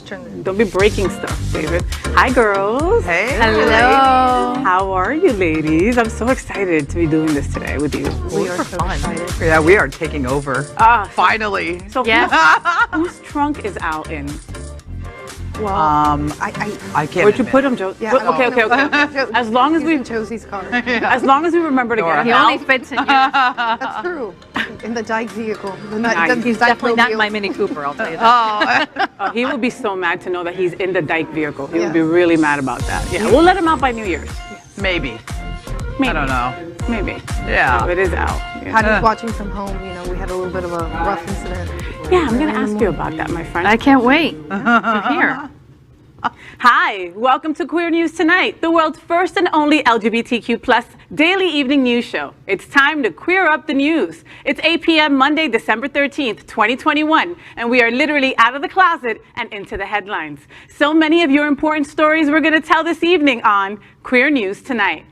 Don't be breaking stuff, David. Hi, girls. Hey. Hello. How are you, ladies? I'm so excited to be doing this today with you. We are so excited. Yeah, we are taking over. Finally. So Yeah. whose trunk is out in? Well, I can't. Where'd you admit. put him, Joe? yeah, Okay. As long as we, Josie's car. as long as we remember to get He him only out. fits in here. That's true. In the Dyke vehicle. He's definitely not in my Mini Cooper, I'll tell you that. Oh, he would be so mad to know that he's in the Dyke vehicle. He would be really mad about that. Yeah, we'll let him out by New Year's. Maybe. Maybe. I don't know. Maybe. Yeah. Oh, it is out. Yeah. Patty's watching from home. You know, we had a little bit of a rough incident. Yeah, I'm going to ask you about that, my friend. I can't wait to hear. Hi, welcome to Queer News Tonight, the world's first and only LGBTQ plus daily evening news show. It's time to queer up the news. It's 8 p.m. Monday, December 13th, 2021, and we are literally out of the closet and into the headlines. So many of your important stories we're going to tell this evening on Queer News Tonight.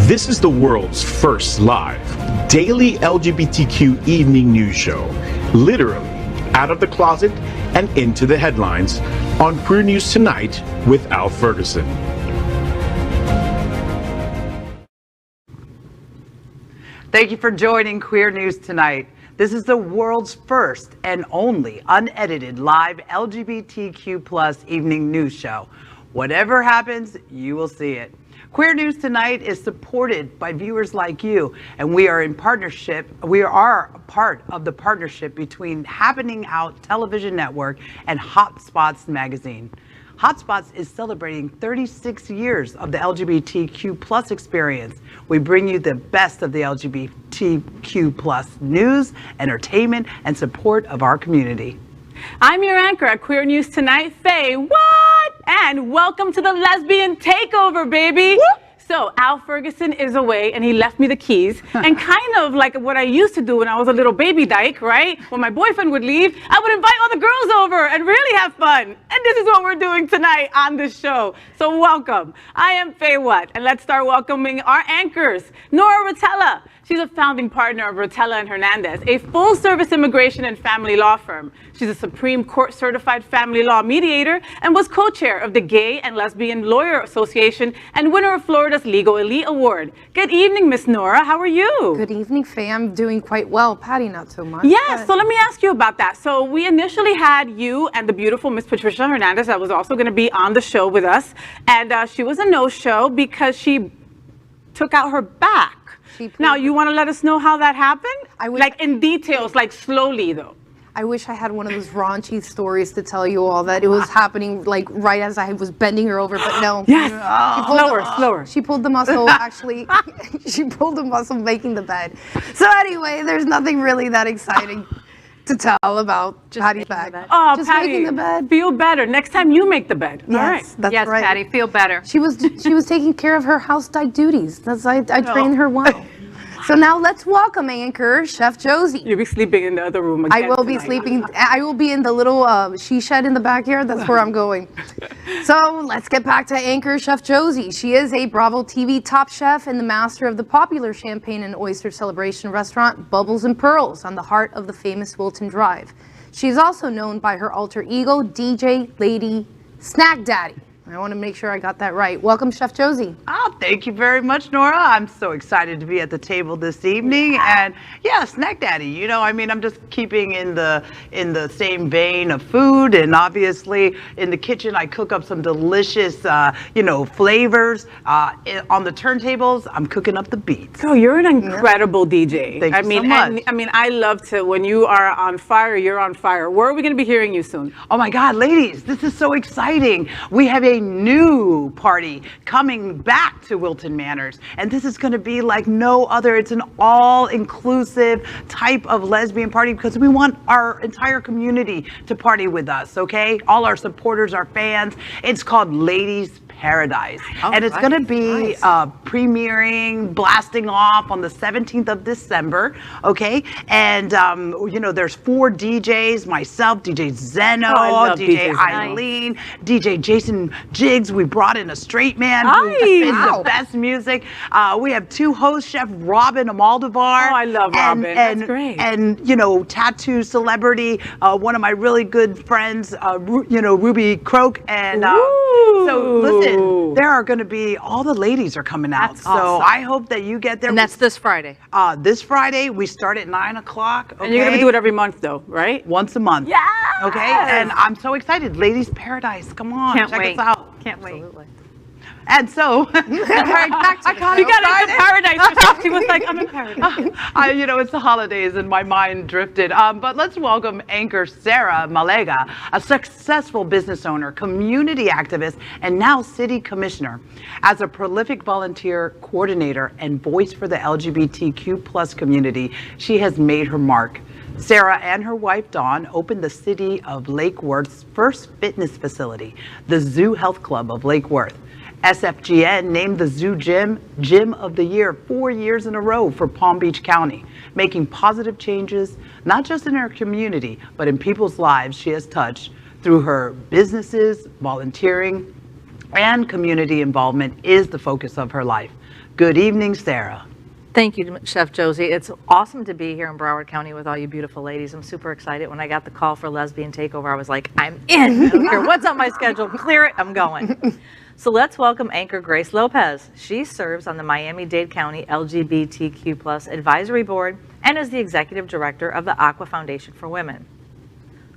This is the world's first live daily LGBTQ evening news show, literally out of the closet and into the headlines on Queer News Tonight with Al Ferguson. Thank you for joining Queer News Tonight. This is the world's first and only unedited live LGBTQ plus evening news show. Whatever happens, you will see it. Queer News Tonight is supported by viewers like you, and we are in partnership. We are a part of the partnership between Happening Out Television Network and Hotspots Magazine. Hotspots is celebrating 36 years of the LGBTQ plus experience. We bring you the best of the LGBTQ plus news, entertainment, and support of our community. I'm your anchor at Queer News Tonight, FayWhat, and welcome to the lesbian takeover, baby. Whoop. So Al Ferguson is away and he left me the keys, and kind of like what I used to do when I was a little baby dyke, right? When my boyfriend would leave, I would invite all the girls over and really have fun. And this is what we're doing tonight on this show. So welcome. I am FayWhat, and let's start welcoming our anchors. Nora Rotella. She's a founding partner of Rotella and Hernandez, a full-service immigration and family law firm. She's a Supreme Court certified family law mediator and was co-chair of the Gay and Lesbian Lawyer Association and winner of Florida's Legal Elite Award. Good evening, Miss Nora. How are you? Good evening, Faye. I'm doing quite well. Patty, not so much. Yeah, so let me ask you about that. So we initially had you and the beautiful Miss Patricia Hernandez that was also going to be on the show with us. And she was a no-show because she took out her back. Now, you want to let us know how that happened? Like in details, like slowly though. I wish I had one of those raunchy stories to tell you all that it was happening like right as I was bending her over, but no. Yes. Slower. She pulled the muscle, actually. She pulled the muscle making the bed. So anyway, there's nothing really that exciting to tell about Patty's back. Oh, just Patty, making the bed. Feel better. Next time you make the bed. Yes, All right. that's Yes, right. Patty, feel better. She was taking care of her house dyke duties. I trained her well. So now let's welcome anchor Chef Josie. You'll be sleeping in the other room again I will be tonight. sleeping. I will be in the little she shed in the backyard. That's where I'm going. So let's get back to anchor Chef Josie. She is a Bravo TV top chef and the master of the popular champagne and oyster celebration restaurant Bubbles and Pearls on the heart of the famous Wilton Drive. She's also known by her alter ego, DJ Lady Snack Daddy. I want to make sure I got that right. Welcome, Chef Josie. Oh, thank you very much, Nora. I'm so excited to be at the table this evening. And yeah, Snack Daddy, you know, I mean, I'm just keeping in the same vein of food. And obviously in the kitchen, I cook up some delicious, flavors. On the turntables, I'm cooking up the beats. So you're an incredible DJ. Thank you so much. I mean, I love to, when you are on fire, you're on fire. Where are we going to be hearing you soon? Oh my God, ladies, this is so exciting. We have a new party coming back to Wilton Manors, and this is going to be like no other. It's an all-inclusive type of lesbian party because we want our entire community to party with us, okay? All our supporters, our fans. It's called Ladies Paradise. And it's going to be premiering, blasting off on the 17th of December, okay? And, you know, there's 4 DJs, myself, DJ Zeno, DJ Eileen, DJ Jason Jiggs. We brought in a straight man who spins the best music. We have 2 hosts, Chef Robin Amaldivar. Oh, I love Robin. That's great. And, you know, tattoo celebrity, one of my really good friends, you know, Ruby Croak. And so, listen, there are going to be, all the ladies are coming out. That's so awesome. I hope that you get there. And that's this Friday. This Friday, we start at 9 o'clock. Okay? And you're going to do it every month, though, right? Once a month. Yeah. Okay, and I'm so excited. Ladies Paradise, come on, Can't check wait. us out. Can't wait. And so, Back to You got into paradise. She was like, I'm in paradise. you know, it's the holidays and my mind drifted. But let's welcome anchor Sarah Malaga, a successful business owner, community activist, and now city commissioner. As a prolific volunteer coordinator and voice for the LGBTQ plus community, she has made her mark. Sarah and her wife Dawn opened the city of Lake Worth's first fitness facility, the Zoo Health Club of Lake Worth. SFGN named the Zoo Gym of the Year 4 years in a row for Palm Beach County, making positive changes not just in her community, but in people's lives she has touched through her businesses, volunteering, and community involvement is the focus of her life. Good evening, Sarah. Thank you, Chef Josie. It's awesome to be here in Broward County with all you beautiful ladies. I'm super excited. When I got the call for Lesbian Takeover, I was like, I'm in. I don't care what's on my schedule. Clear it. I'm going. So let's welcome anchor Grace Lopez. She serves on the Miami-Dade County LGBTQ plus advisory board and is the executive director of the Aqua Foundation for Women,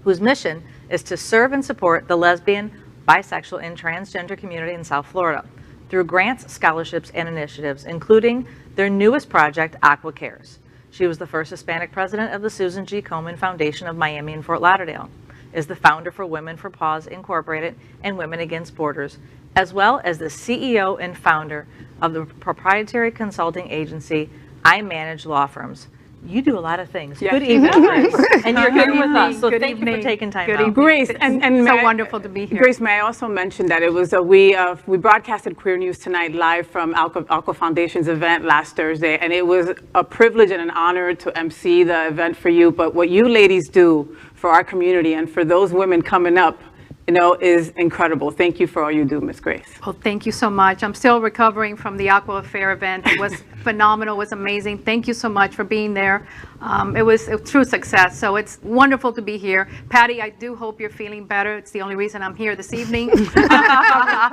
whose mission is to serve and support the lesbian, bisexual, and transgender community in South Florida through grants, scholarships, and initiatives, including their newest project, Aqua Cares. She was the first Hispanic president of the Susan G. Komen Foundation of Miami and Fort Lauderdale, is the founder for Women for Paws Incorporated and Women Against Borders, as well as the CEO and founder of the proprietary consulting agency, I Manage Law Firms. You do a lot of things. Yes. Good evening, Grace. And you're here with us, so thank you for taking time out. Grace, and so wonderful to be here. Grace, may I also mention that it was we broadcasted Queer News Tonight live from Aqua Foundation's event last Thursday, and it was a privilege and an honor to MC the event for you. But what you ladies do for our community and for those women coming up, you know, is incredible. Thank you for all you do, Miss Grace. Well, thank you so much. I'm still recovering from the Aqua Fair event. It was phenomenal. It was amazing. Thank you so much for being there. It was a true success. So it's wonderful to be here. Patty, I do hope you're feeling better. It's the only reason I'm here this evening. For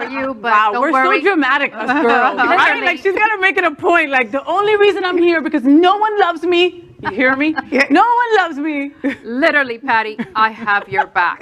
you, but Wow, don't we're worry. so dramatic, us girls. Right? Literally. Like she's gotta make it a point. Like the only reason I'm here because no one loves me. You hear me? No one loves me. Literally, Patty, I have your back.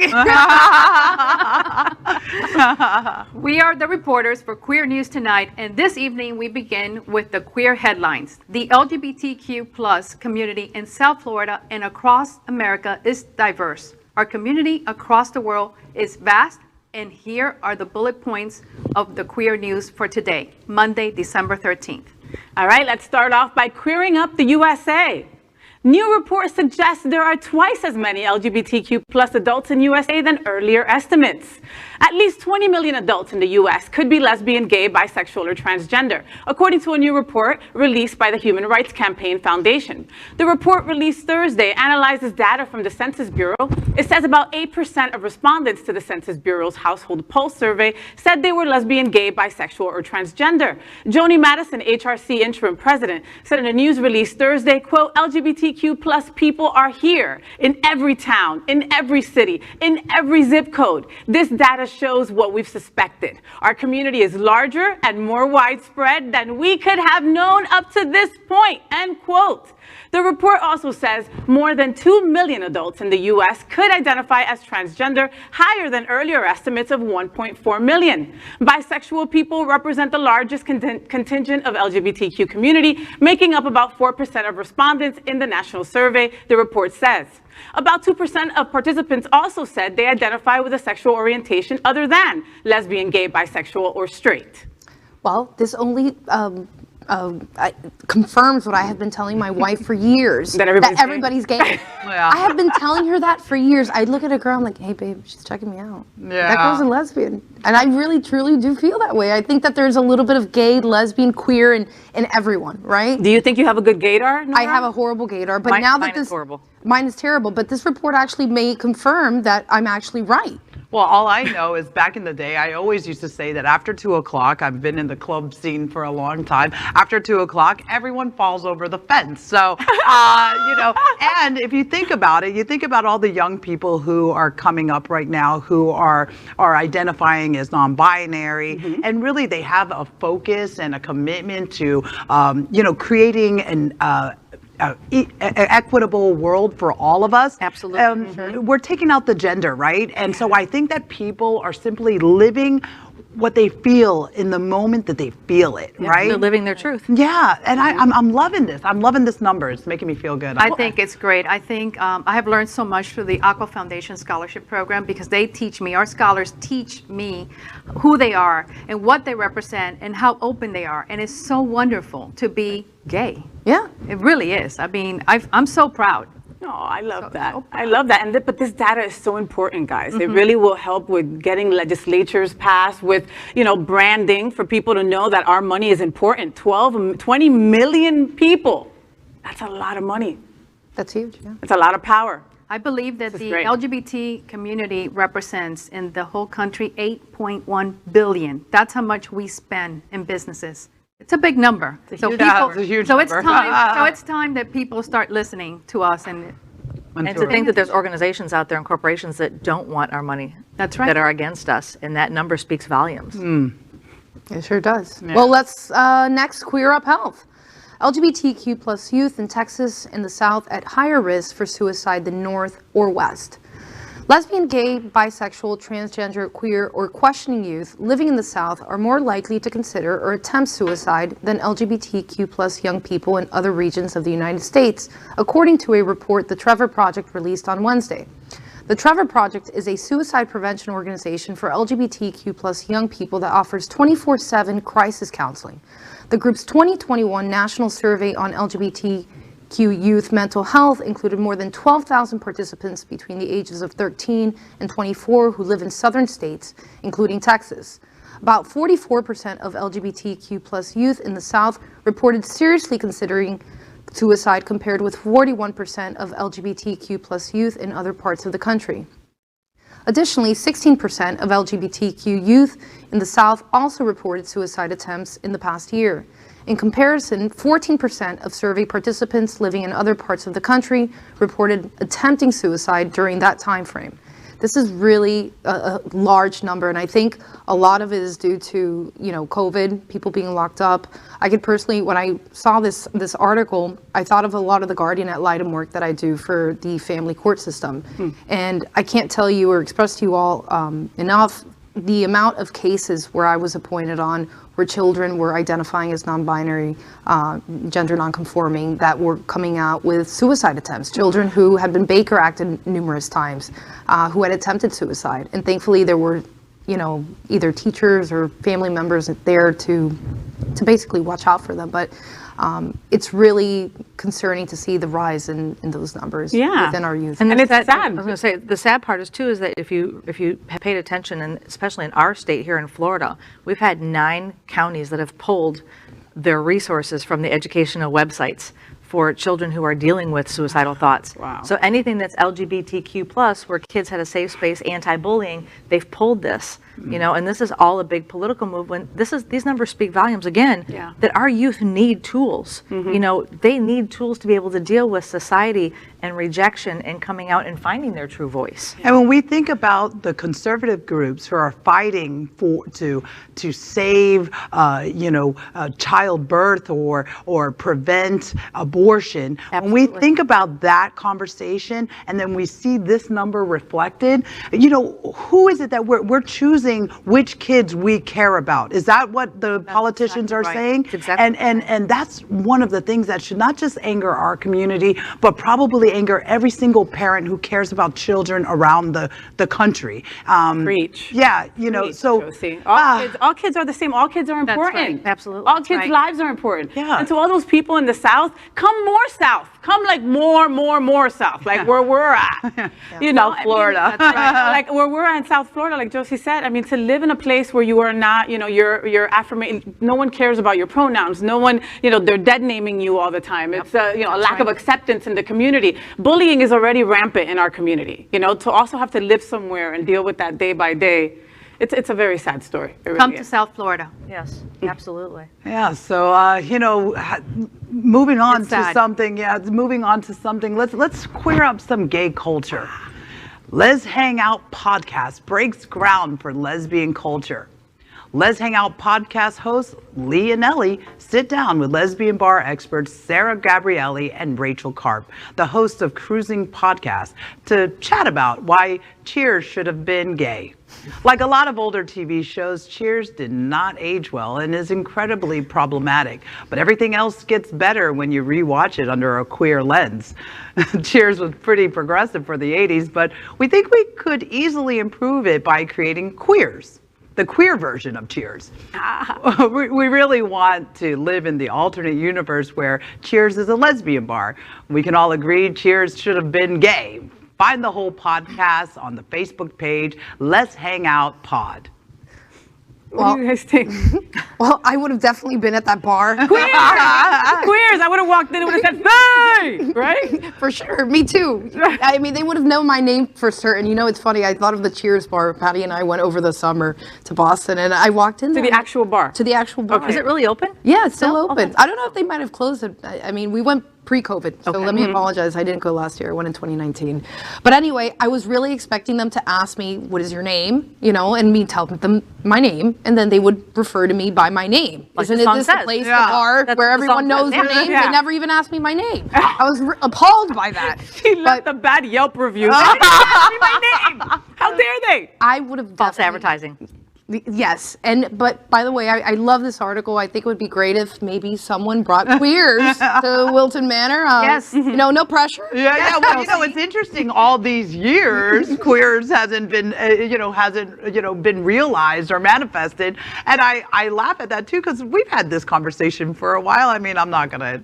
We are the reporters for Queer News Tonight, and this evening we begin with the queer headlines. The LGBTQ plus community in South Florida and across America is diverse. Our community across the world is vast, and here are the bullet points of the queer news for today, Monday, December 13th. All right, let's start off by queering up the USA. New reports suggest there are twice as many LGBTQ plus adults in USA than earlier estimates. At least 20 million adults in the US could be lesbian, gay, bisexual, or transgender, according to a new report released by the Human Rights Campaign Foundation. The report released Thursday analyzes data from the Census Bureau. It says about 8% of respondents to the Census Bureau's Household Pulse survey said they were lesbian, gay, bisexual, or transgender. Joni Madison, HRC interim president, said in a news release Thursday, quote, LGBTQ plus people are here in every town, in every city, in every zip code. This data shows what we've suspected. Our community is larger and more widespread than we could have known up to this point, end quote. The report also says more than 2 million adults in the U.S. could identify as transgender, higher than earlier estimates of 1.4 million. Bisexual people represent the largest contingent of LGBTQ community, making up about 4% of respondents in the national survey, the report says. About 2% of participants also said they identify with a sexual orientation other than lesbian, gay, bisexual, or straight. Well, this only confirms what I have been telling my wife for years, That everybody's gay. Yeah. I have been telling her that for years. I look at a girl, I'm like, hey babe, she's checking me out. Yeah. That girl's a lesbian. And I really, truly do feel that way. I think that there's a little bit of gay, lesbian, queer in everyone, right? Do you think you have a good gaydar, Nora? I have a horrible gaydar, but Mine- now that mine is this horrible. mine is terrible, but this report actually may confirm that I'm actually right. Well, all I know is back in the day, I always used to say that after 2 o'clock, I've been in the club scene for a long time. After 2 o'clock, everyone falls over the fence. So, you know, and if you think about it, you think about all the young people who are coming up right now who are identifying as non-binary, and really they have a focus and a commitment to, you know, creating an equitable world for all of us. Absolutely. We're taking out the gender, right? And so I think that people are simply living what they feel in the moment that they feel it, right? They're living their truth. Yeah, and I'm loving this. I'm loving this number. It's making me feel good. I think it's great. I think I have learned so much through the Aqua Foundation Scholarship Program because they teach me, our scholars teach me who they are and what they represent and how open they are. And it's so wonderful to be gay. Yeah. It really is. I mean, I'm so proud. No, I love that. I love that. But this data is so important, guys. It really will help with getting legislatures passed, with, you know, branding for people to know that our money is important. 20 million people. That's a lot of money. That's huge, yeah. It's a lot of power. I believe that This is the great. LGBT community represents in the whole country 8.1 billion. That's how much we spend in businesses. It's a big number. It's a huge so it's number. time. So it's time that people start listening to us and To think that there's organizations out there and corporations that don't want our money. That's right. That are against us, and that number speaks volumes. It sure does. Well, let's next queer up health. LGBTQ plus youth in Texas and the South at higher risk for suicide than North or West. Lesbian, gay, bisexual, transgender, queer, or questioning youth living in the South are more likely to consider or attempt suicide than LGBTQ plus young people in other regions of the United States, according to a report the Trevor Project released on Wednesday. The Trevor Project is a suicide prevention organization for LGBTQ plus young people that offers 24/7 crisis counseling. The group's 2021 National Survey on LGBTQ youth mental health included more than 12,000 participants between the ages of 13 and 24 who live in southern states, including Texas. About 44% of LGBTQ plus youth in the South reported seriously considering suicide, compared with 41% of LGBTQ plus youth in other parts of the country. Additionally, 16% of LGBTQ youth in the South also reported suicide attempts in the past year. In comparison, 14% of survey participants living in other parts of the country reported attempting suicide during that time frame. This is really a large number, and I think a lot of it is due to, you know, COVID, people being locked up. I could personally, when I saw this article, I thought of a lot of the Guardian ad litem work that I do for the family court system. And I can't tell you or express to you all enough the amount of cases where I was appointed on where children were identifying as non-binary, gender non-conforming, that were coming out with suicide attempts. Children who had been Baker acted numerous times, who had attempted suicide. And thankfully there were, you know, either teachers or family members there to basically watch out for them. But it's really concerning to see the rise in those numbers within our youth. And it's sad. I was going to say, the sad part is too, is that if you have paid attention, and especially in our state here in Florida, we've had 9 counties that have pulled their resources from the educational websites for children who are dealing with suicidal thoughts. Wow. So anything that's LGBTQ plus, where kids had a safe space, anti-bullying, they've pulled this. You know, and this is all a big political movement. These numbers speak volumes again, that our youth need tools. You know, they need tools to be able to deal with society and rejection and coming out and finding their true voice. And when we think about the conservative groups who are fighting to save, you know, childbirth or prevent abortion, when we think about that conversation and then we see this number reflected, you know, who is it that we're choosing which kids we care about? Is that what the politicians are saying? Exactly. And that's one of the things that should not just anger our community, but probably anger every single parent who cares about children around the country. Preach. Yeah, you know, Preach, so Josie. All kids are the same. All kids are important. right. Absolutely. All kids' right. lives are important. Yeah. And to all those people in the South, come more South. Come like more South, like where we're at. You know, South Florida. That's right. Like where we're at in South Florida, like Josie said. I mean, to live in a place where you are not, you know, you're affirming. No one cares about your pronouns. No one, you know, they're dead naming you all the time. It's you know, a lack of acceptance in the community. Bullying is already rampant in our community. You know, to also have to live somewhere and deal with that day by day. It's a very sad story. It really Come to is. South Florida. Yes, absolutely. yeah, so you know, moving on It's to sad. something. Yeah, moving on to something. Let's queer up some gay culture. Les Hangout podcast breaks ground for lesbian culture. Les Hangout podcast hosts Lee and Ellie sit down with lesbian bar experts Sarah Gabrielli and Rachel Karp, the hosts of Cruising Podcast, to chat about why Cheers should have been gay. Like a lot of older TV shows, Cheers did not age well and is incredibly problematic. But everything else gets better when you rewatch it under a queer lens. Cheers was pretty progressive for the 80s, but we think we could easily improve it by creating queers. The queer version of Cheers. We really want to live in the alternate universe where Cheers is a lesbian bar. We can all agree Cheers should have been gay. Find the whole podcast on the Facebook page, Let's Hang Out Pod. What do you guys think? Well, I would have definitely been at that bar. Queers! Queers! I would have walked in and would have said, "Hey!" Right? For sure, me too. I mean, they would have known my name for certain. You know, it's funny. I thought of the Cheers bar. Patty and I went over the summer to Boston, and I walked in To there. the actual bar. To the actual bar. Is it really open? Yeah, it's still No? open. Okay. I don't know if they might have closed it. I mean, we went pre-COVID, so let me apologize. I didn't go last year. I went in 2019. But anyway, I was really expecting them to ask me, what is your name? You know, and me tell them my name, and then they would refer to me by my name. Like Isn't the it song this says. the place, Yeah. the bar, That's where what the everyone song knows says. your Yeah. name? Yeah. They never even asked me my name. I was appalled by that. She left But a bad Yelp review. They didn't ask me my name. How dare they? I would have False definitely- advertising. Yes, but by the way, I love this article. I think it would be great if maybe someone brought queers to Wilton Manor. Yes. You know, no pressure. Yeah, well, you know, it's interesting. All these years, queers hasn't been, been realized or manifested, and I laugh at that too because we've had this conversation for a while. I mean, I'm not gonna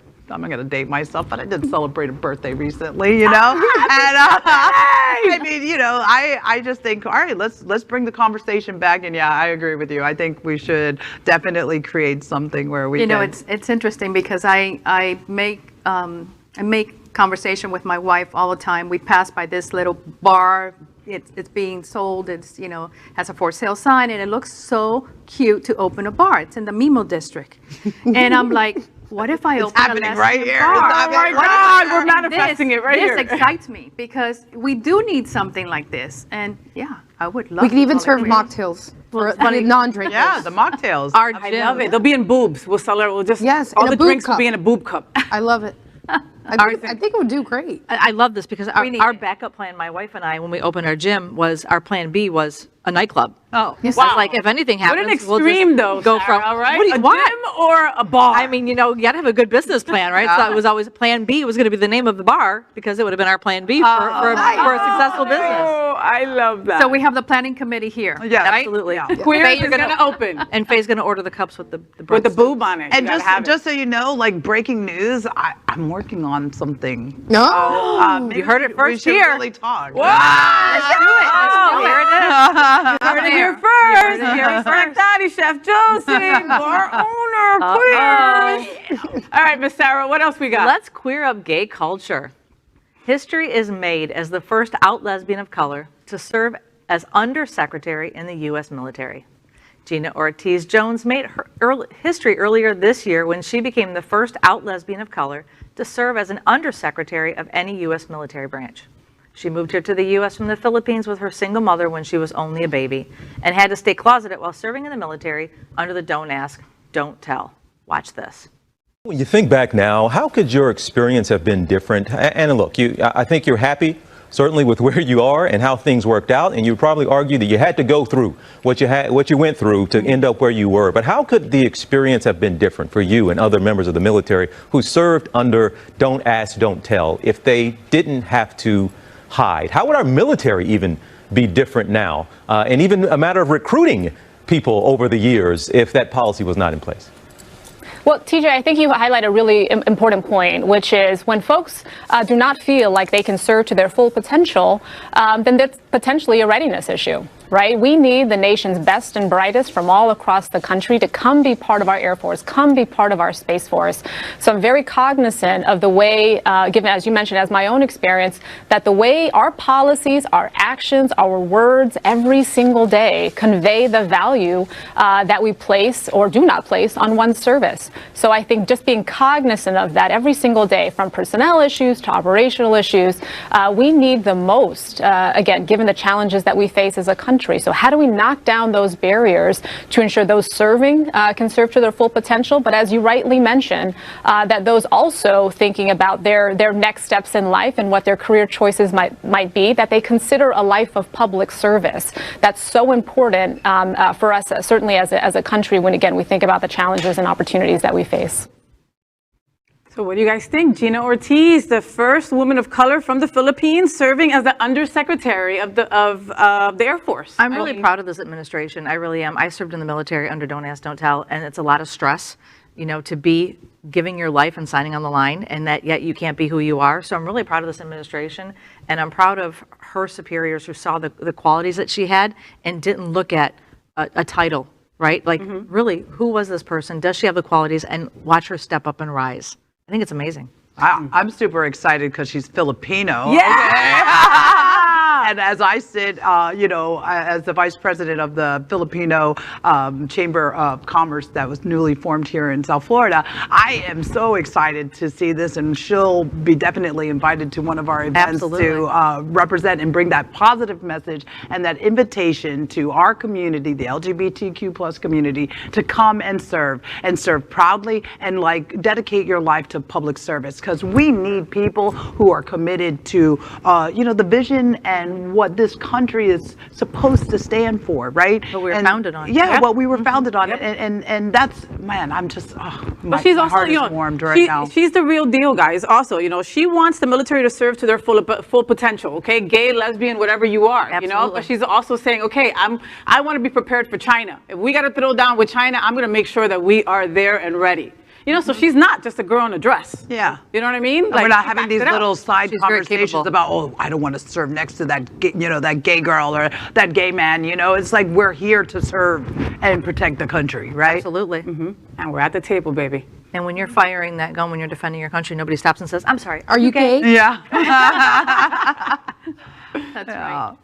date myself, but I did celebrate a birthday recently, you know. And I mean, you know, I just think, all right, let's bring the conversation back. And yeah, I agree with you. I think we should definitely create something where we. You know, can, it's interesting because I make conversation with my wife all the time. We pass by this little bar. It's being sold. It's, you know, has a for sale sign, and it looks so cute to open a bar. It's in the Mimo district, and I'm like, what if I open happening a lesbian right here. bar? It's Oh happening my right God, here. we're manifesting it right here. This excites me because we do need something like this, and yeah, I would love. We can to even call it serve queer. mocktails for non-drinkers. Yeah, the mocktails. Our I love it. They'll be in boobs. We'll sell it. We'll just Yes, all in a the boob drinks will cup. be in a boob cup. I love it. I think it would do great. I love this because need our it. backup plan, my wife and I, when we opened our gym, was our plan B was a nightclub. Oh, So it's like if anything What happens, an we'll just extreme, though. go Sarah, from right? What do you a want? gym or a bar? I mean, you know, you got to have a good business plan, right? So it was always plan B was going to be the name of the bar because it would have been our plan B for a successful business. Oh, I love that. so we have the planning committee here. Yeah, right? Absolutely. Queers Faye, is you're gonna open And Faye's going to order the cups with the with the breasts. boob on it. And You gotta have it. just so you know, like breaking news, I'm working on something. No. Maybe You heard it we first should here. really talk. Let's do it. Let's do it. Here it is. Heard it here first. Respect Daddy, Chef Josie, bar owner, queers. All right, Miss Sarah, what else we got? Let's queer up gay culture. History is made as the first out lesbian of color to serve as undersecretary in the U.S. military. Gina Ortiz Jones made her history earlier this year when she became the first out lesbian of color to serve as an undersecretary of any U.S. military branch. She moved here to the U.S. from the Philippines with her single mother when she was only a baby and had to stay closeted while serving in the military under the don't ask, don't tell. Watch this. When you think back now, how could your experience have been different? And look, I think you're happy certainly with where you are and how things worked out, and you'd probably argue that you had to go through what you went through to end up where you were. But how could the experience have been different for you and other members of the military who served under Don't Ask, Don't Tell if they didn't have to hide? How would our military even be different now? And even a matter of recruiting people over the years if that policy was not in place? Well, TJ, I think you highlight a really important point, which is when folks do not feel like they can serve to their full potential, then that's potentially a readiness issue, right? We need the nation's best and brightest from all across the country to come be part of our Air Force, come be part of our Space Force. So I'm very cognizant of the way, given, as you mentioned, as my own experience, that the way our policies, our actions, our words every single day convey the value that we place or do not place on one's service. So I think just being cognizant of that every single day, from personnel issues to operational issues, we need the most, again, given the challenges that we face as a country. So how do we knock down those barriers to ensure those serving can serve to their full potential? But as you rightly mentioned, that those also thinking about their next steps in life and what their career choices might be, that they consider a life of public service. That's so important for us, certainly as a country, when, again, we think about the challenges and opportunities that we face. So what do you guys think? Gina Ortiz, the first woman of color from the Philippines, serving as the Undersecretary of the Air Force. I'm really proud of this administration. I really am. I served in the military under Don't Ask, Don't Tell, and it's a lot of stress, you know, to be giving your life and signing on the line, and that yet you can't be who you are. So I'm really proud of this administration, and I'm proud of her superiors who saw the qualities that she had and didn't look at a title, right? Like, really, who was this person? Does she have the qualities? And watch her step up and rise. I think it's amazing. I'm super excited because she's Filipino. Yeah. And as I sit, you know, as the vice president of the Filipino Chamber of Commerce that was newly formed here in South Florida, I am so excited to see this, and she'll be definitely invited to one of our events to represent and bring that positive message and that invitation to our community, the LGBTQ plus community, to come and serve proudly and like dedicate your life to public service, because we need people who are committed to, you know, the vision and what this country is supposed to stand for, right? What we were founded on. Yeah, what we were founded on. And that's, man, I'm just, my heart is warmed right now. She's the real deal, guys. Also, you know, she wants the military to serve to their full potential, okay? Gay, lesbian, whatever you are, Absolutely. you know? But she's also saying, okay, I want to be prepared for China. If we got to throw down with China, I'm going to make sure that we are there and ready. You know, so she's not just a girl in a dress. Yeah. You know what I mean? Like, we're not having these little side She's very conversations capable. about, oh, I don't want to serve next to that, you know, that gay girl or that gay man. You know, it's like we're here to serve and protect the country, right? Absolutely. And we're at the table, baby. And when you're firing that gun, when you're defending your country, nobody stops and says, I'm sorry, are you gay? Yeah. That's right.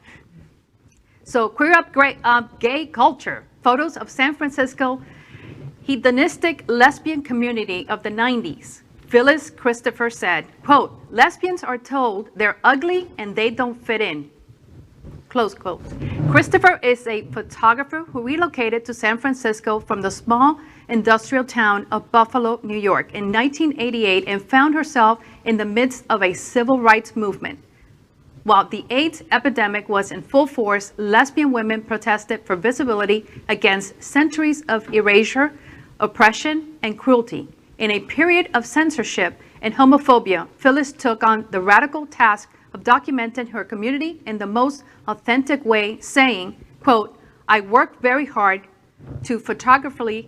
So queer up gay culture. Photos of San Francisco hedonistic lesbian community of the 90s. Phyllis Christopher said, quote, lesbians are told they're ugly and they don't fit in. Close quote. Christopher is a photographer who relocated to San Francisco from the small industrial town of Buffalo, New York in 1988 and found herself in the midst of a civil rights movement. While the AIDS epidemic was in full force, lesbian women protested for visibility against centuries of erasure, oppression, and cruelty. In a period of censorship and homophobia, Phyllis took on the radical task of documenting her community in the most authentic way, saying, quote, I worked very hard to photographically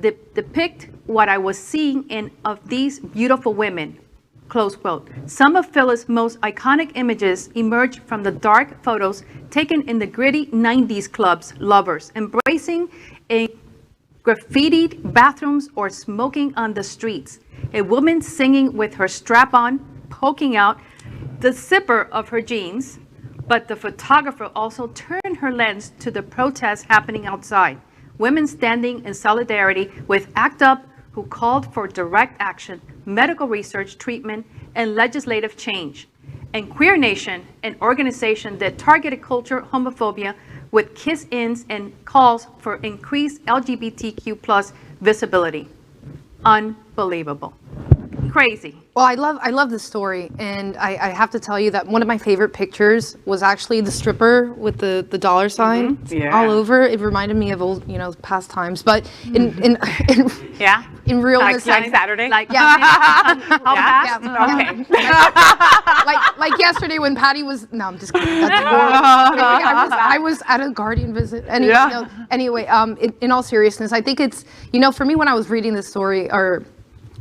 depict what I was seeing in of these beautiful women, close quote. Some of Phyllis' most iconic images emerged from the dark photos taken in the gritty 90s clubs, lovers, embracing a graffitied bathrooms or smoking on the streets. A woman singing with her strap on, poking out the zipper of her jeans, but the photographer also turned her lens to the protests happening outside. Women standing in solidarity with ACT UP, who called for direct action, medical research, treatment, and legislative change. And Queer Nation, an organization that targeted culture homophobia with kiss-ins and calls for increased LGBTQ plus visibility. Unbelievable. crazy. Well, I love this story, and I have to tell you that one of my favorite pictures was actually the stripper with the dollar sign all over. It reminded me of old, past times. But in realness, like Saturday, like like yesterday when Patty was. No, I'm just kidding. That's I was at a Guardian visit. Anyway, in all seriousness, I think it's for me when I was reading this story or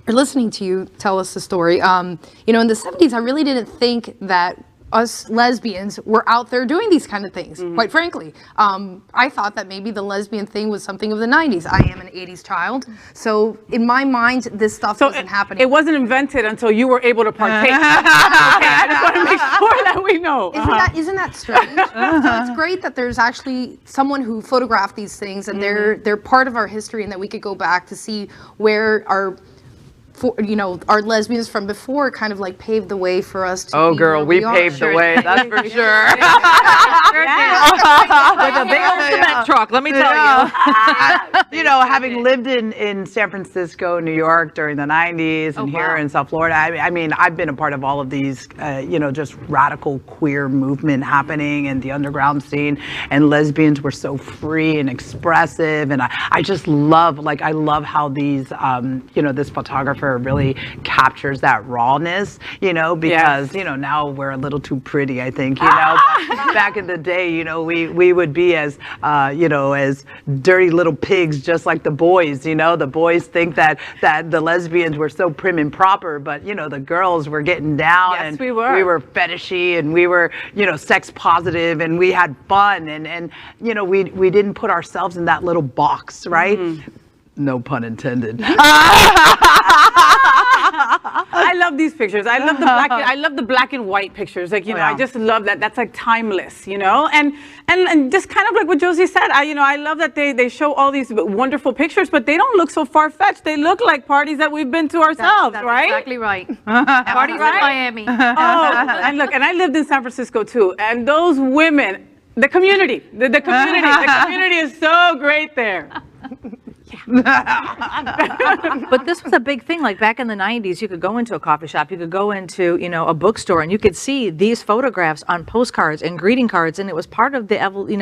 listening to you tell us the story, in the 70s, I really didn't think that us lesbians were out there doing these kind of things, quite frankly. I thought that maybe the lesbian thing was something of the 90s. I am an 80s child, so in my mind, this stuff wasn't happening. It wasn't invented until you were able to partake. Okay, I just want to make sure that we know. Isn't that strange? So it's great that there's actually someone who photographed these things, and they're part of our history, and that we could go back to see where our lesbians from before kind of like paved the way for us to be girl, we where paved the way, that's for sure. With a big old cement truck, let me tell you. Having lived in San Francisco, New York during the 90s and here in South Florida, I mean, I've been a part of all of these, just radical queer movement happening in the underground scene, and lesbians were so free and expressive, and I just love, I love how these, this photographer really captures that rawness, because, now we're a little too pretty, I think, back in the day, we would be as, as dirty little pigs, just like the boys, the boys think that the lesbians were so prim and proper, but, the girls were getting down, and we were fetishy, and we were, sex positive, and we had fun, and we didn't put ourselves in that little box, right? No pun intended. I love these pictures. I love the black. I love the black and white pictures. I just love that. That's like timeless, and just kind of like what Josie said. I love that they show all these wonderful pictures, but they don't look so far fetched. They look like parties that we've been to ourselves, that's right? Exactly right. Parties in Miami. And look, and I lived in San Francisco too, and those women, the community is so great there. But this was a big thing. Like back in the 90s, you could go into a coffee shop, you could go into, a bookstore, and you could see these photographs on postcards and greeting cards, and it was part of the,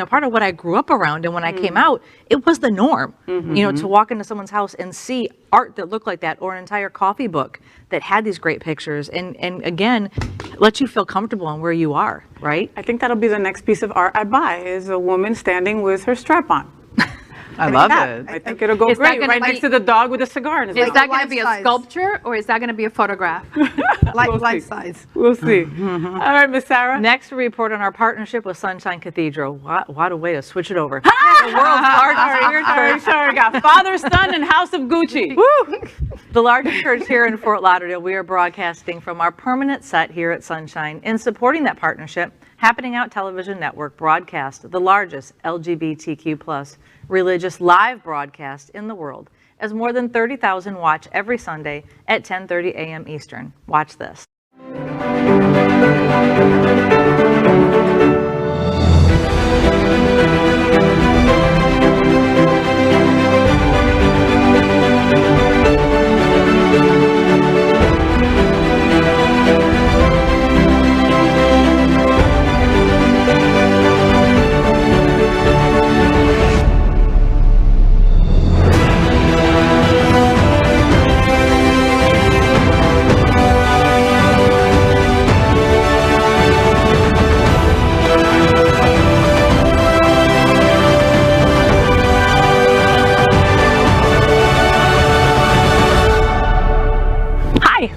part of what I grew up around. And when I came out, it was the norm, to walk into someone's house and see art that looked like that, or an entire coffee book that had these great pictures, and again, let you feel comfortable on where you are, right? I think that'll be the next piece of art I buy, is a woman standing with her strap on. I love it. I think it'll go great right next to the dog with a cigar in his mouth. Is that going to be a sculpture, or is that going to be a photograph? Life size. We'll see. All right, Miss Sarah. Next, we report on our partnership with Sunshine Cathedral. What a way to switch it over. The world's largest Sorry, got Father, Son, and House of Gucci. Woo! The largest church here in Fort Lauderdale. We are broadcasting from our permanent set here at Sunshine. In supporting that partnership, Happening Out Television Network broadcast the largest LGBTQ+ religious live broadcast in the world, as more than 30,000 watch every Sunday at 10:30 a.m. Eastern. Watch this.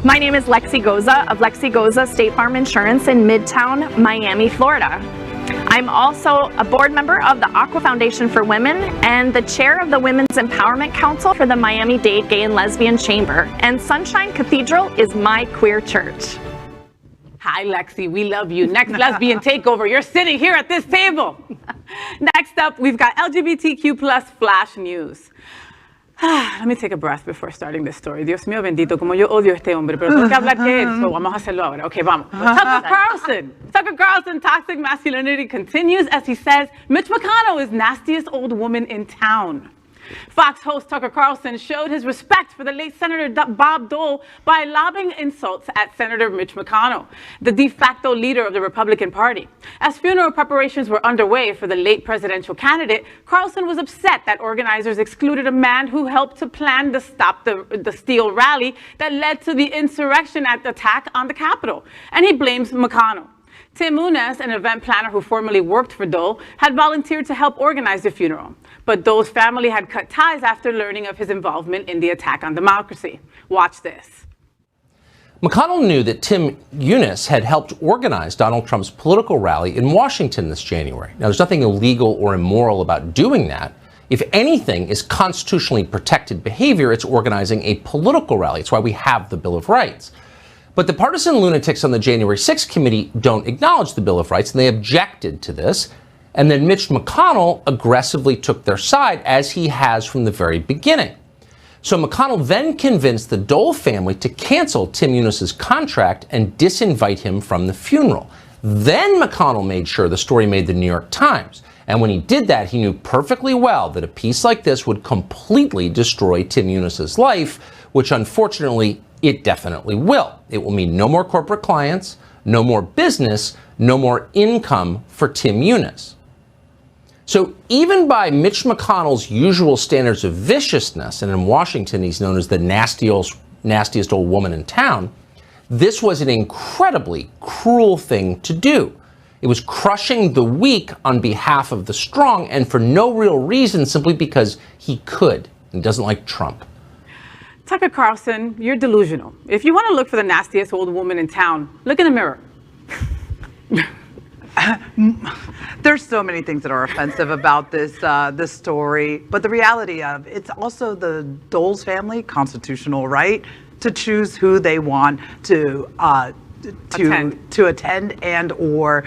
My name is Lexi Goza of Lexi Goza State Farm Insurance in Midtown, Miami, Florida. I'm also a board member of the Aqua Foundation for Women and the chair of the Women's Empowerment Council for the Miami-Dade Gay and Lesbian Chamber. And Sunshine Cathedral is my queer church. Hi, Lexi. We love you. Next lesbian takeover. You're sitting here at this table. Next up, we've got LGBTQ+ flash news. Let me take a breath before starting this story. Dios mío bendito, como yo odio a este hombre, pero tengo que hablar de él, so vamos a hacerlo ahora. Okay, vamos. Tucker Carlson, toxic masculinity continues as he says Mitch McConnell is nastiest old woman in town. Fox host Tucker Carlson showed his respect for the late Senator Bob Dole by lobbing insults at Senator Mitch McConnell, the de facto leader of the Republican Party. As funeral preparations were underway for the late presidential candidate, Carlson was upset that organizers excluded a man who helped to plan the Stop the Steal rally that led to the insurrection attack on the Capitol, and he blames McConnell. Tim Muniz, an event planner who formerly worked for Dole, had volunteered to help organize the funeral. But Dole's family had cut ties after learning of his involvement in the attack on democracy. Watch this. McConnell knew that Tim Muniz had helped organize Donald Trump's political rally in Washington this January. Now, there's nothing illegal or immoral about doing that. If anything is constitutionally protected behavior, it's organizing a political rally. It's why we have the Bill of Rights. But the partisan lunatics on the January 6th committee don't acknowledge the Bill of Rights, and they objected to this. And then Mitch McConnell aggressively took their side, as he has from the very beginning. So McConnell then convinced the Dole family to cancel Tim Muniz's contract and disinvite him from the funeral. Then McConnell made sure the story made the New York Times. And when he did that, he knew perfectly well that a piece like this would completely destroy Tim Muniz's life, which unfortunately it definitely will. It will mean no more corporate clients, no more business, no more income for Tim Muniz. So even by Mitch McConnell's usual standards of viciousness, and in Washington he's known as the nastiest old woman in town, this was an incredibly cruel thing to do. It was crushing the weak on behalf of the strong, and for no real reason, simply because he could and doesn't like Trump. Tucker Carlson, you're delusional. If you want to look for the nastiest old woman in town, look in the mirror. There's so many things that are offensive about this story, but the reality of it's also the Dole's family constitutional right to choose who they want to attend and or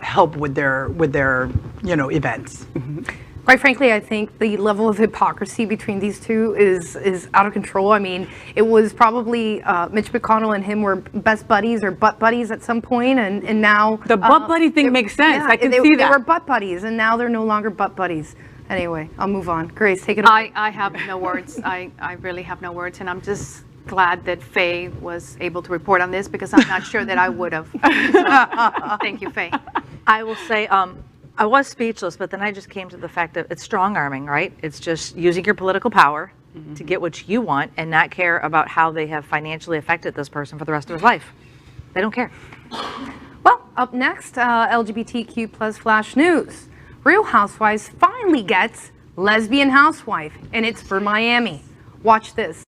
help with their events. Mm-hmm. Quite frankly, I think the level of hypocrisy between these two is out of control. I mean, it was probably Mitch McConnell and him were best buddies or butt buddies at some point, and now the butt buddy thing makes sense. Yeah, I can see that they were butt buddies, and now they're no longer butt buddies. Anyway, I'll move on. Grace, take it away. I have no words. I really have no words, and I'm just glad that Faye was able to report on this, because I'm not sure that I would have. So, thank you, Faye. I will say, I was speechless, but then I just came to the fact that it's strong arming, right? It's just using your political power to get what you want and not care about how they have financially affected this person for the rest of his life. They don't care. Well, up next, LGBTQ plus flash news. Real Housewives finally gets lesbian housewife, and it's for Miami. Watch this.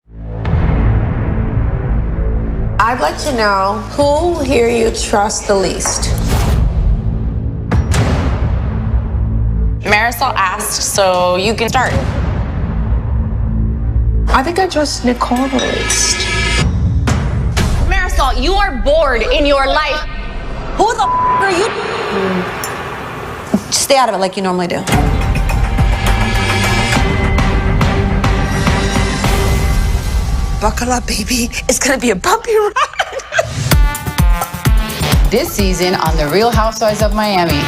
I'd like to know who here you trust the least. Marisol asked, so you can start. I think I trust Nicole the least. Marisol, you are bored in your life. Who the are you? Just stay out of it like you normally do. Buckle up, baby. It's gonna be a bumpy ride. This season on The Real Housewives of Miami.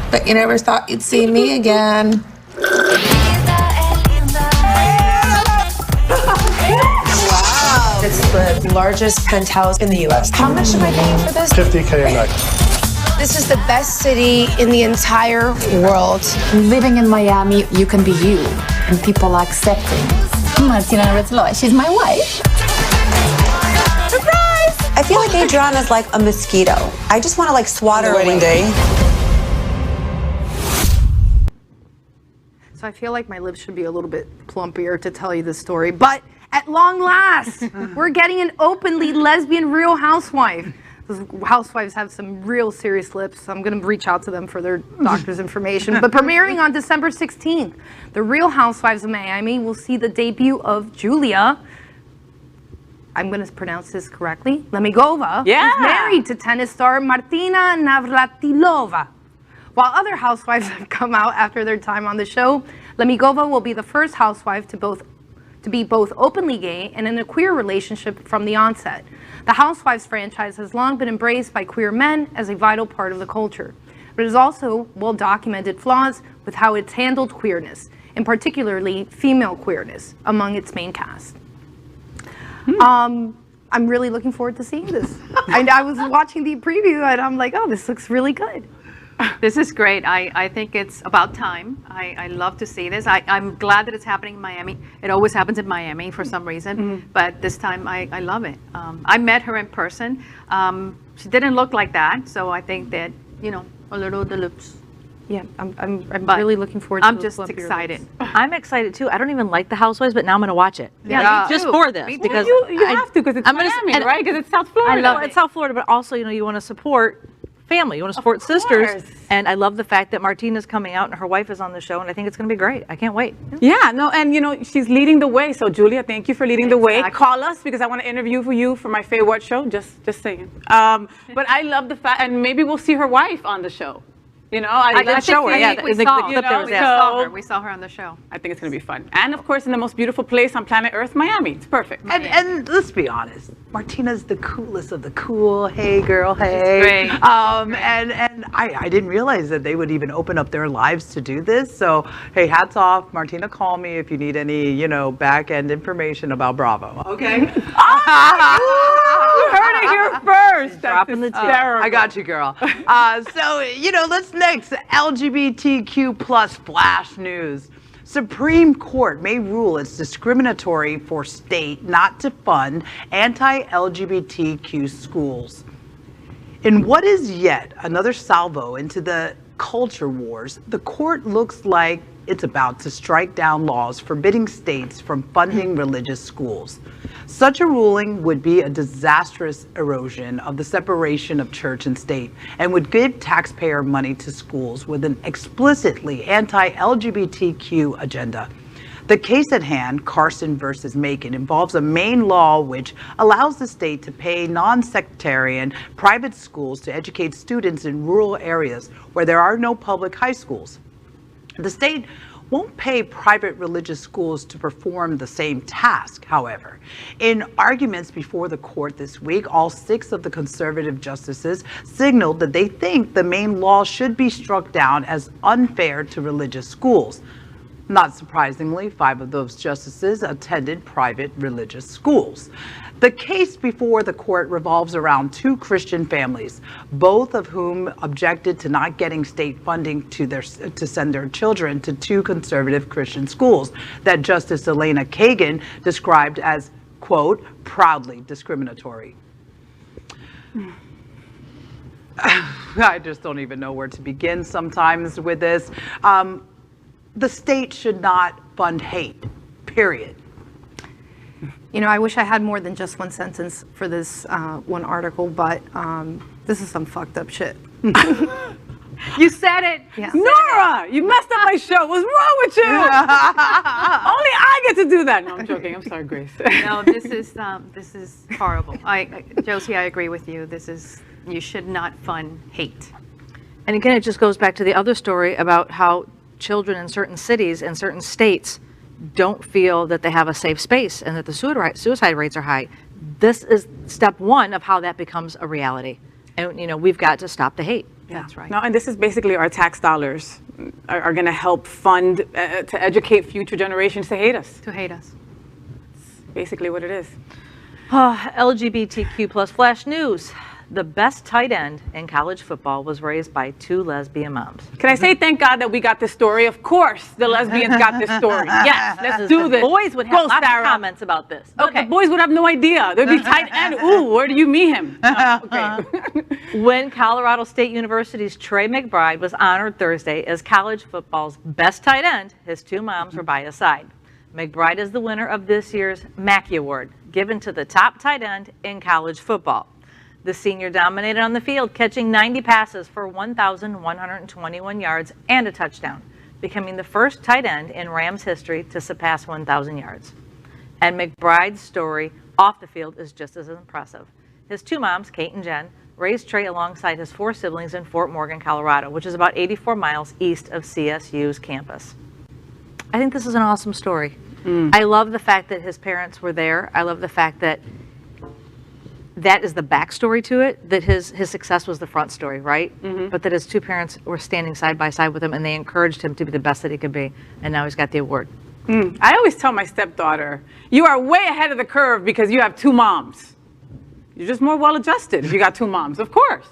But you never thought you'd see me again. Wow. It's the largest penthouse in the U.S. How much am I paying for this? $50K a night. This is the best city in the entire world. Living in Miami, you can be you, and people are accepting. Nora Rotella, she's my wife. Surprise! I feel like Adriana's like a mosquito. I just want to swat her away. Day. So I feel like my lips should be a little bit plumpier to tell you this story, but at long last, we're getting an openly lesbian Real Housewife. Those housewives have some real serious lips, so I'm going to reach out to them for their doctor's information. But premiering on December 16th, The Real Housewives of Miami will see the debut of Julia. I'm going to pronounce this correctly. Lemigova, who's married to tennis star Martina Navratilova. While other housewives have come out after their time on the show, Lemigova will be the first housewife to be both openly gay and in a queer relationship from the onset. The Housewives franchise has long been embraced by queer men as a vital part of the culture, but it has also well-documented flaws with how it's handled queerness. and particularly female queerness among its main cast. I'm really looking forward to seeing this. I was watching the preview and I'm like, oh, this looks really good. This is great. I think it's about time. I love to see this. I'm glad that it's happening in Miami. It always happens in Miami for some reason, but this time I love it. I met her in person. She didn't look like that, so I think that, you know, a little the lips. Yeah, I'm really looking forward to I'm just excited. I'm excited too. I don't even like the Housewives, but now I'm going to watch it. Yeah, just for this. Because you have to, because it's Miami, right? Because it's South Florida. I love it's South Florida, but also, you know, you want to support family. You want to support sisters. And I love the fact that Martina's coming out and her wife is on the show, and I think it's going to be great. I can't wait. Yeah, no, and you know, she's leading the way. So Julia, thank you for leading the way. Call us because I want to interview for you for my FayWhat show. Just saying. But I love the fact, and maybe we'll see her wife on the show. You know, I did show her. Yeah, we saw her on the show. I think it's going to be fun. And of course, in the most beautiful place on planet Earth, Miami. It's perfect. And let's be honest, Martina's the coolest of the cool. Hey, girl, hey. She's great. And I didn't realize that they would even open up their lives to do this. So, hey, hats off. Martina, call me if you need any, you know, back end information about Bravo. Okay? You heard it here first. Dropping the tip. I got you, girl. So, you know, let's next LGBTQ plus flash news. Supreme Court may rule it's discriminatory for state not to fund anti-LGBTQ schools. In what is yet another salvo into the culture wars, the court looks like it's about to strike down laws forbidding states from funding religious schools. Such a ruling would be a disastrous erosion of the separation of church and state and would give taxpayer money to schools with an explicitly anti-LGBTQ agenda. The case at hand, Carlson versus Macon, involves a Maine law which allows the state to pay non-sectarian private schools to educate students in rural areas where there are no public high schools. The state won't pay private religious schools to perform the same task, however. In arguments before the court this week, all 6 of the conservative justices signaled that they think the Maine law should be struck down as unfair to religious schools. Not surprisingly, 5 of those justices attended private religious schools. The case before the court revolves around 2 Christian families, both of whom objected to not getting state funding to send their children to 2 conservative Christian schools that Justice Elena Kagan described as, quote, proudly discriminatory. I just don't even know where to begin sometimes with this. The state should not fund hate, period. You know, I wish I had more than just one sentence for this one article, but this is some fucked up shit. You said it. Yeah. Nora, you messed up my show. What's wrong with you? Only I get to do that. No, I'm joking. I'm sorry, Grace. No, this is horrible. Josie, I agree with you. You should not fund hate. And again, it just goes back to the other story about how children in certain cities and certain states don't feel that they have a safe space and that the suicide rates are high. This is step 1 of how that becomes a reality. And, you know, we've got to stop the hate. Yeah. That's right. No, and this is basically our tax dollars are going to help fund, to educate future generations to hate us. To hate us. That's basically what it is. LGBTQ plus flash news. The best tight end in college football was raised by 2 lesbian moms. Can I say thank God that we got this story? Of course, the lesbians got this story. Yes, let's do this. Boys would have lots of comments about this. Okay. The boys would have no idea. They'd be tight end. Ooh, where do you meet him? Okay. When Colorado State University's Trey McBride was honored Thursday as college football's best tight end, his 2 moms were by his side. McBride is the winner of this year's Mackey Award, given to the top tight end in college football. The senior dominated on the field, catching 90 passes for 1,121 yards and a touchdown, becoming the first tight end in Rams history to surpass 1,000 yards. And McBride's story off the field is just as impressive. His 2 moms, Kate and Jen, raised Trey alongside his 4 siblings in Fort Morgan, Colorado, which is about 84 miles east of CSU's campus. I think this is an awesome story. I love the fact that his parents were there. I love the fact that that is the backstory to it, that his success was the front story, right? But that his two parents were standing side by side with him and they encouraged him to be the best that he could be. And now he's got the award. I always tell my stepdaughter, you are way ahead of the curve because you have two moms. You're just more well-adjusted if you got two moms, of course.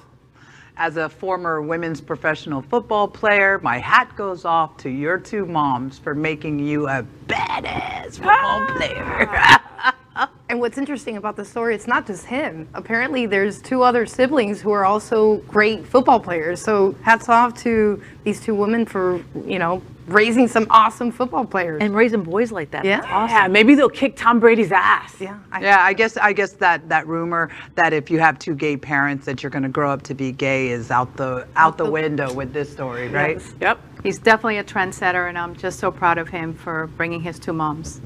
As a former women's professional football player, my hat goes off to your two moms for making you a badass football player. And what's interesting about the story, it's not just him. Apparently there's two other siblings who are also great football players. So hats off to these two women for, you know, raising some awesome football players. And raising boys like that. Yeah. That's awesome. Yeah, maybe they'll kick Tom Brady's ass. Yeah. I guess that rumor that if you have two gay parents that you're going to grow up to be gay is out the window with this story, right? Yes. Yep. He's definitely a trendsetter, and I'm just so proud of him for bringing his two moms.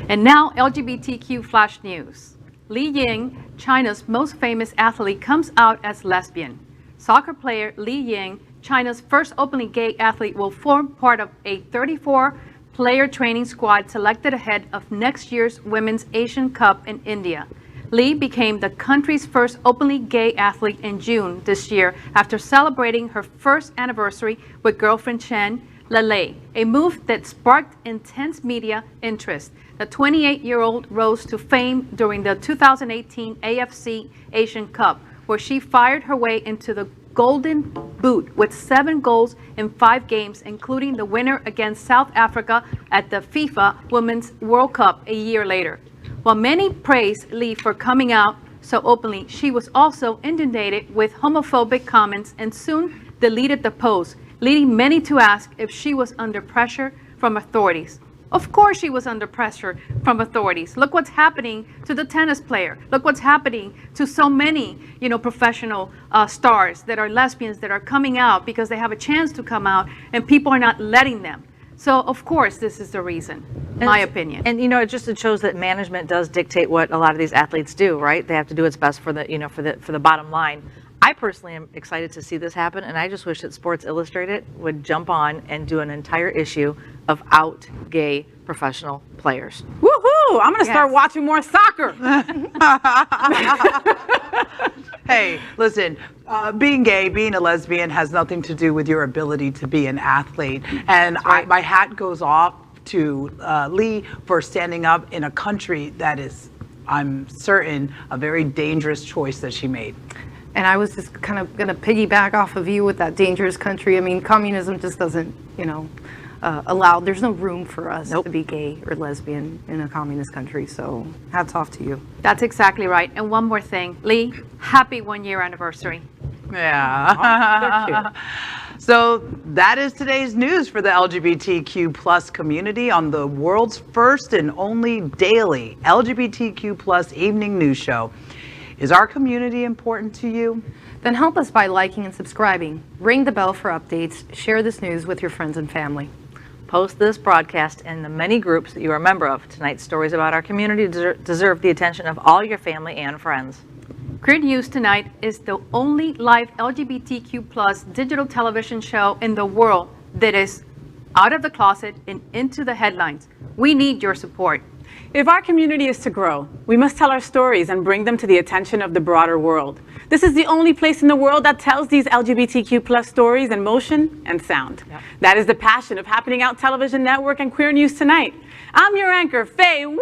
And now, LGBTQ flash news. Li Ying, China's most famous athlete, comes out as lesbian. Soccer player Li Ying, China's first openly gay athlete, will form part of a 34-player training squad selected ahead of next year's Women's Asian Cup in India. Li became the country's first openly gay athlete in June this year after celebrating her first anniversary with girlfriend Chen Lele, a move that sparked intense media interest. The 28-year-old rose to fame during the 2018 AFC Asian Cup, where she fired her way into the Golden Boot with 7 goals in 5 games, including the winner against South Africa at the FIFA Women's World Cup a year later. While many praised Li for coming out so openly, she was also inundated with homophobic comments and soon deleted the post, leading many to ask if she was under pressure from authorities. Of course she was under pressure from authorities. Look what's happening to the tennis player. Look what's happening to so many, professional stars that are lesbians that are coming out because they have a chance to come out and people are not letting them. So of course this is the reason, in my opinion. And it shows that management does dictate what a lot of these athletes do, right? They have to do what's best for the, for the bottom line. I personally am excited to see this happen, and I just wish that Sports Illustrated would jump on and do an entire issue of out gay professional players. Woohoo! I'm gonna start watching more soccer. Hey, listen, being gay, being a lesbian has nothing to do with your ability to be an athlete. And my hat goes off to Lee for standing up in a country that is, I'm certain, a very dangerous choice that she made. And I was just kind of going to piggyback off of you with that dangerous country. I mean, communism just doesn't, allow, there's no room for us to be gay or lesbian in a communist country. So hats off to you. That's exactly right. And one more thing, Lee, happy 1-year anniversary. Yeah. So that is today's news for the LGBTQ plus community on the world's first and only daily LGBTQ plus evening news show. Is our community important to you? Then help us by liking and subscribing. Ring the bell for updates. Share this news with your friends and family. Post this broadcast in the many groups that you are a member of. Tonight's stories about our community deserve the attention of all your family and friends. Queer News Tonight is the only live LGBTQ plus digital television show in the world that is out of the closet and into the headlines. We need your support. If our community is to grow, we must tell our stories and bring them to the attention of the broader world. This is the only place in the world that tells these LGBTQ plus stories in motion and sound. Yep. That is the passion of Happening Out Television Network and Queer News Tonight. I'm your anchor, FayWhat!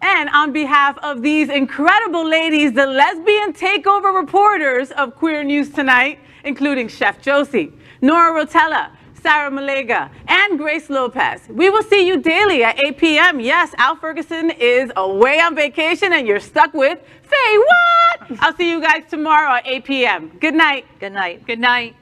And on behalf of these incredible ladies, the lesbian takeover reporters of Queer News Tonight, including Chef Josie, Nora Rotella, Malaga, and Grace Lopez. We will see you daily at 8 p.m. Yes, Al Ferguson is away on vacation and you're stuck with FayWhat! I'll see you guys tomorrow at 8 p.m. Good night. Good night. Good night.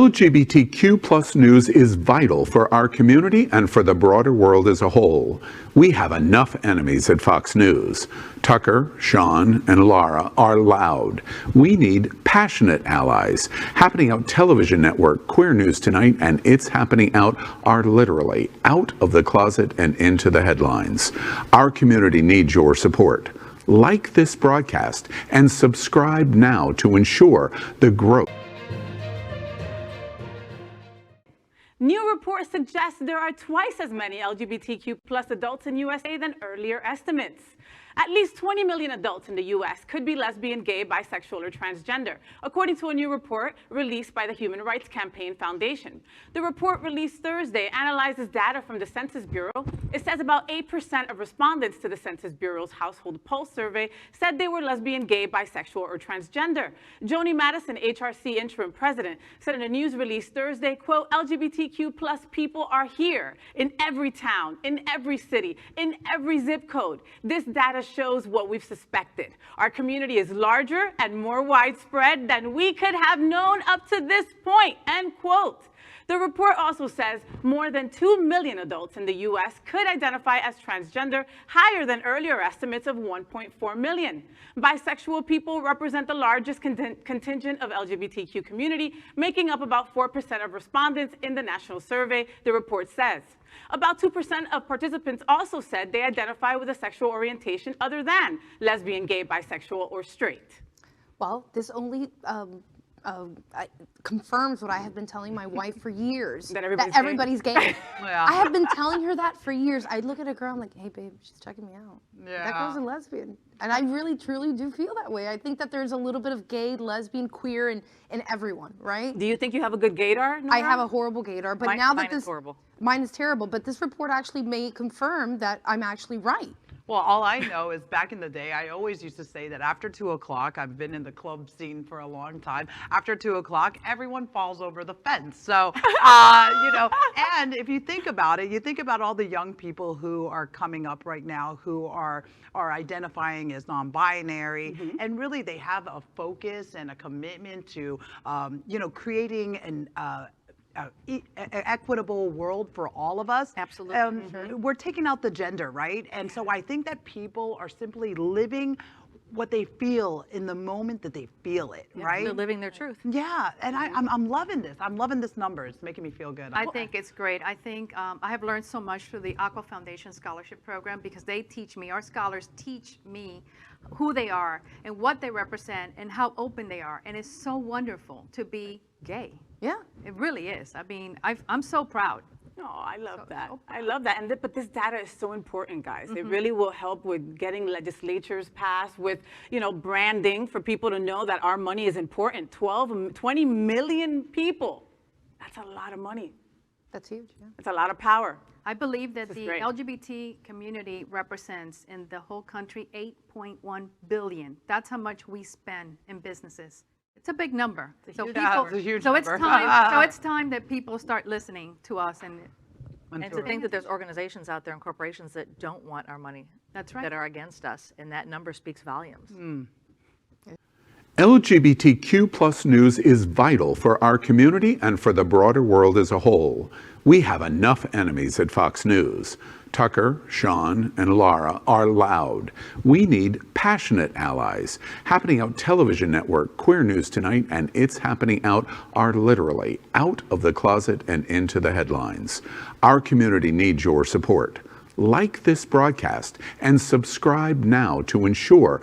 LGBTQ plus news is vital for our community and for the broader world as a whole. We have enough enemies at Fox News. Tucker, Sean, and Lara are loud. We need passionate allies. Happening Out television network, Queer News Tonight, and It's Happening Out are literally out of the closet and into the headlines. Our community needs your support. Like this broadcast and subscribe now to ensure the growth. New reports suggest there are twice as many LGBTQ plus adults in USA than earlier estimates. At least 20 million adults in the U.S. could be lesbian, gay, bisexual, or transgender, according to a new report released by the Human Rights Campaign Foundation. The report released Thursday analyzes data from the Census Bureau. It says about 8% of respondents to the Census Bureau's Household Pulse survey said they were lesbian, gay, bisexual, or transgender. Joni Madison, HRC interim president, said in a news release Thursday, quote, LGBTQ plus people are here in every town, in every city, in every zip code. This data shows what we've suspected. Our community is larger and more widespread than we could have known up to this point, end quote. The report also says more than 2 million adults in the U.S. could identify as transgender, higher than earlier estimates of 1.4 million. Bisexual people represent the largest contingent of LGBTQ community, making up about 4% of respondents in the national survey, the report says. About 2% of participants also said they identify with a sexual orientation other than lesbian, gay, bisexual, or straight. Well, this only confirms what I have been telling my wife for years, that everybody's gay. Yeah. I have been telling her that for years. I look at a girl, I'm like, hey, babe, she's checking me out. Yeah. That girl's a lesbian. And I really, truly do feel that way. I think that there's a little bit of gay, lesbian, queer in everyone, right? Do you think you have a good gaydar, Nora? I have a horrible gaydar, but now that mine is horrible. Mine is terrible, but this report actually may confirm that I'm actually right. Well, all I know is back in the day, I always used to say that after 2 o'clock, I've been in the club scene for a long time. After 2 o'clock, everyone falls over the fence. So, you know, and if you think about it, you think about all the young people who are coming up right now who are identifying as non-binary, and really they have a focus and a commitment to, you know, creating an equitable world for all of us. Absolutely. We're taking out the gender, right? And so I think that people are simply living what they feel in the moment that they feel it, right? They're living their truth. Yeah, and I'm loving this. I'm loving this number. It's making me feel good. I think it's great. I think I have learned so much through the Aqua Foundation Scholarship Program because they teach me, our scholars teach me who they are and what they represent and how open they are. And it's so wonderful to be gay. Yeah. It really is. I mean, I'm so proud. No, I love that. I love that. And but this data is so important, guys. It really will help with getting legislatures passed, with, you know, branding for people to know that our money is important. 20 million people. That's a lot of money. That's huge. Yeah. It's a lot of power. I believe that This the is great. LGBT community represents in the whole country 8.1 billion. That's how much we spend in businesses. It's a big number. So huge people, number. It's a huge so it's number. time. So it's time that people start listening to us and to think that there's organizations out there and corporations that don't want our money. That's right. That are against us, and that number speaks volumes. LGBTQ plus news is vital for our community and for the broader world as a whole. We have enough enemies at Fox News. Tucker, Sean, and Lara are loud. We need passionate allies. Happening Out television network, Queer News Tonight, and It's Happening Out are literally out of the closet and into the headlines. Our community needs your support. Like this broadcast and subscribe now to ensure